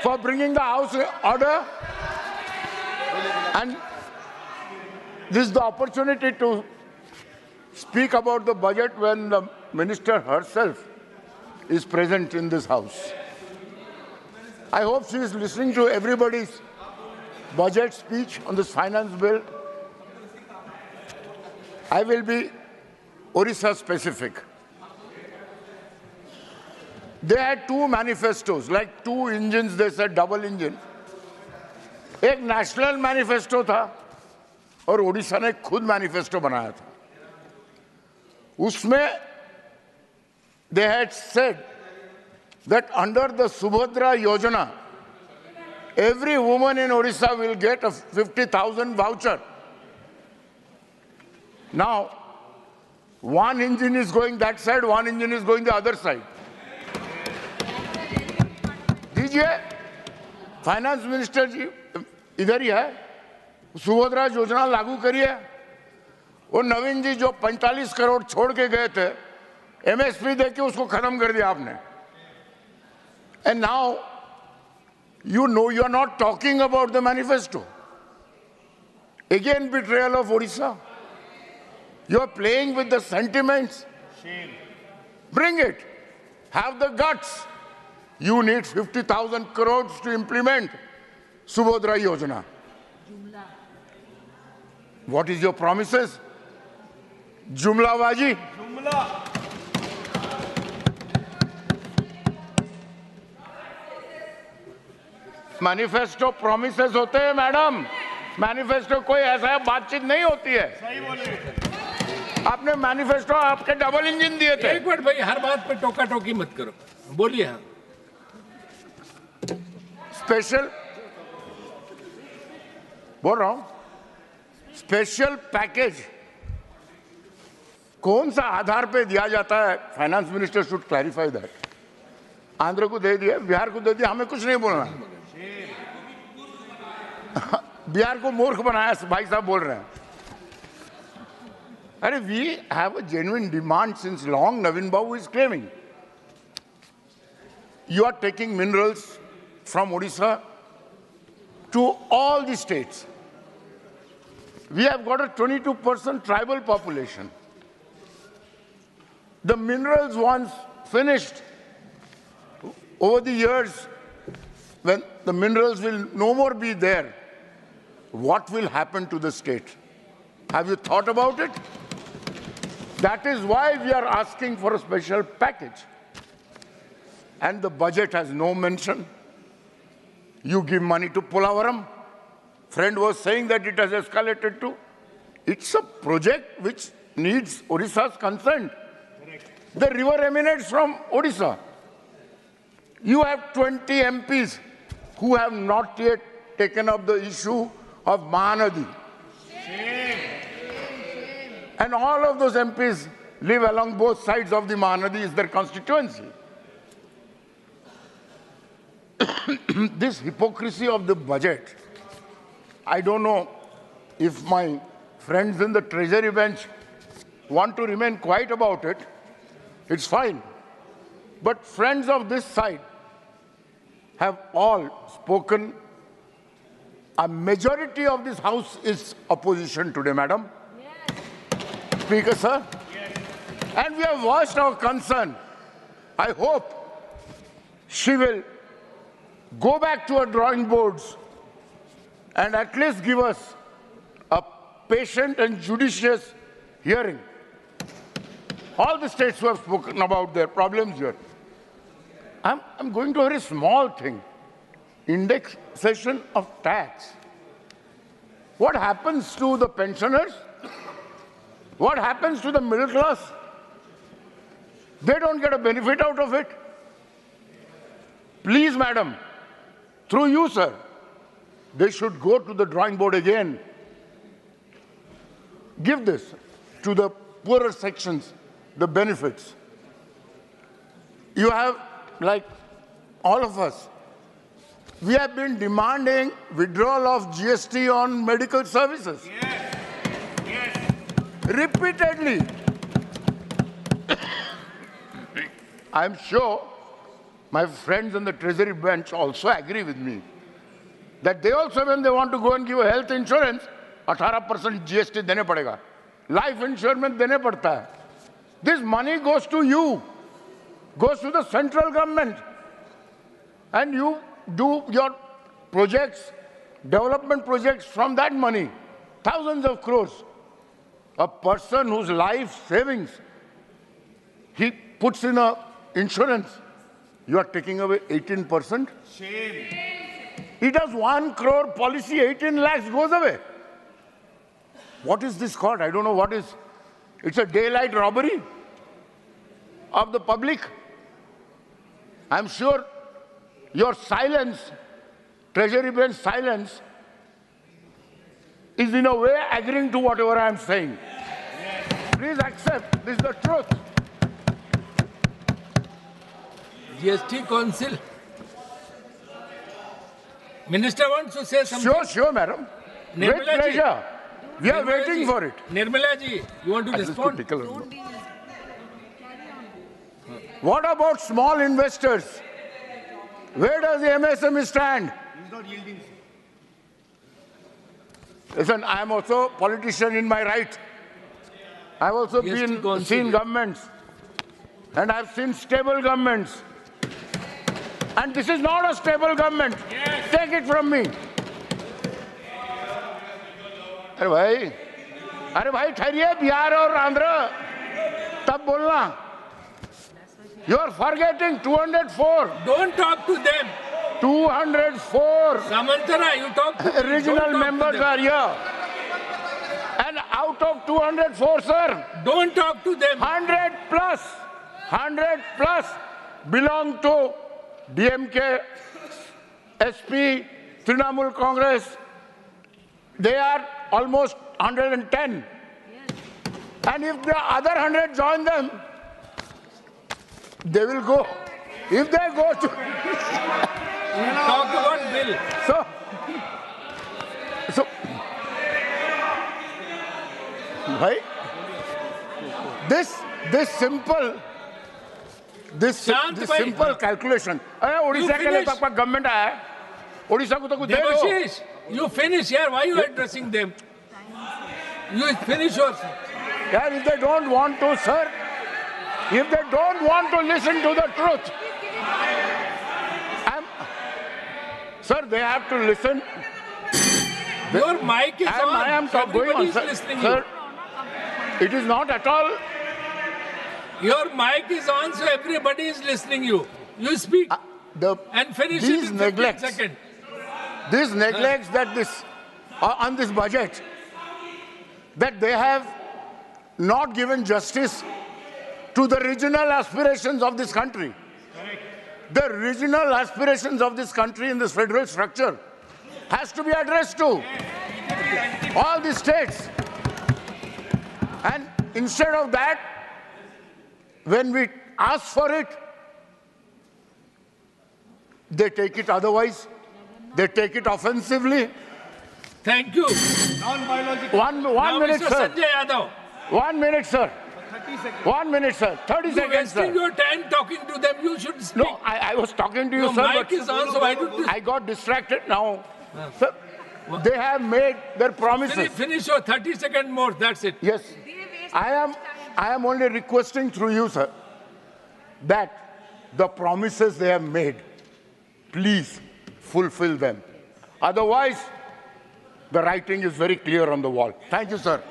for bringing the House in order. And this is the opportunity to speak about the budget when the minister herself is present in this House. I hope she is listening to everybody's budget speech on this finance bill. I will be Orissa specific. They had two manifestos, like two engines, they said double engine. एक national manifesto था और ओडिशा ने खुद manifesto बनाया था. उसमें they had said that under the Subhadra Yojana, every woman in Orissa will get a 50,000 voucher. Now, one engine is going that side, one engine is going the other side. दीजिए, finance minister जी इधर ही है, सुभद्रा योजना लागू करिए. वो नवीन जी जो 45 करोड़ छोड़ के गए थे, एमएसपी देके उसको खत्म कर दिया आपने. And now, you know you are not talking about the manifesto. Again, betrayal of Odisha. You are playing with the sentiments. Shame. Bring it. Have the guts. You need 50,000 crores to implement Subhadra Yojana. Jumla. What is your promises? Jumla Baji. Jumla. Manifesto promises होते हैं madam. Manifesto कोई ऐसा बातचीत नहीं होती है. सही बोलिए. आपने मैनिफेस्टो आपके डबल इंजन दिए थे. एक मिनट भाई, हर बात पे टोका टोकी मत करो, बोलिए. हाँ, स्पेशल बोल रहा हूं. स्पेशल पैकेज कौन सा आधार पे दिया जाता है? Finance minister should clarify that. Andhra को दे दिया, बिहार को दे दिया, हमें कुछ नहीं बोलना. बिहार को मूर्ख बनाया भाई साहब बोल रहे हैं. अरे we have a genuine demand since long. Naveen Babu is claiming you are taking minerals from Odisha to all the states. We have got a 22% tribal population. The minerals once finished, over the years, when the minerals will no more be there, what will happen to the state? Have you thought about it? That is why we are asking for a special package. And the budget has no mention. You give money to Polavaram. Friend was saying that it has escalated to. It's a project which needs Odisha's consent. Correct. The river emanates from Odisha. You have 20 MPs who have not yet taken up the issue of Mahanadi. Shame. And all of those MPs live along both sides of the Mahanadi, is their constituency. This hypocrisy of the budget, I don't know if my friends in the treasury bench want to remain quiet about it. It's fine. But friends of this side have all spoken. A majority of this house is opposition today, madam. Yes. Speaker, sir. Yes. And we have voiced our concern. I hope she will go back to her drawing boards and at least give us a patient and judicious hearing. All the states who have spoken about their problems here. I'm going to a very small thing. Indexation of tax. What happens to the pensioners? What happens to the middle class? They don't get a benefit out of it. Please, madam, through you, sir, they should go to the drawing board again. Give this to the poorer sections, the benefits. You have, like all of us, we have been demanding withdrawal of GST on medical services. Yes. Yes. Repeatedly. I'm sure my friends on the Treasury bench also agree with me that they also, when they want to go and give a health insurance, 18% GST देने पड़ेगा, life insurance देने पड़ता है. This money goes to you, goes to the central government, and you do your projects, development projects from that money, thousands of crores. A person whose life savings he puts in a insurance, you are taking away 18%. Shame. He does 1 crore policy, 18 lakhs goes away. What is this called? I don't know what is. It's a daylight robbery of the public. I'm sure your silence, Treasury bench silence, is in a way agreeing to whatever I'm saying. Please accept, this is the truth. GST Council. Minister wants to say something. Sure, madam. With Nirmala ji. pleasure. We are Nirmala waiting ji. for for it. Nirmala ji, you want to respond? What about small investors? Where does the MSME stand? He's not yielding. Listen, I am also a politician in my right. I've also seen governments, and I've seen stable governments. And this is not a stable government. Yes. Take it from me. अरे भाई ठहरिए, बिहार और आंध्र तब बोलना. You are forgetting 204. Don't talk to them. 204 Samantara, you talk to them. regional Don't talk to members them. are here. And out of 204, sir, Don't talk to them. 100 plus belong to DMK, SP, Trinamool Congress. They are almost 110. And if the other 100 join them, they will go. If they go to... Talk about bill. So, right? This simple calculation. अरे ओडिशा के लिए तक government आया है. ओडिशा को तो कुछ दे दो. Devashish, you finish here. Why are you addressing them? You finish yours. Yeah, if they don't want to, sir, if they don't want to listen to the truth, sir, they have to listen. Your mic is on. I am going on, Everybody is sir. listening Sir, it is not at all. Your mic is on, so everybody is listening you. You speak and finish it These in 15 neglects, seconds. these neglects that this on this budget, that they have not given justice to the regional aspirations of this country. The regional aspirations of this country in this federal structure has to be addressed to all the states. And instead of that, when we ask for it, they take it otherwise. They take it offensively. Thank you. Non-biological. One Now, minute, Mr. sir. Sanjay Yadav. 1 minute, sir. 30 seconds. 1 minute, sir. 30 You're seconds, wasting sir. your time talking to them. You should speak. No, I was talking to you, Your sir, mic but is on, so why don't you I got distracted now. Sir, they have made their promises. finish your 30 seconds more? That's it. Yes. I am only requesting through you, sir, that the promises they have made, please fulfill them. Otherwise, the writing is very clear on the wall. Thank you, sir.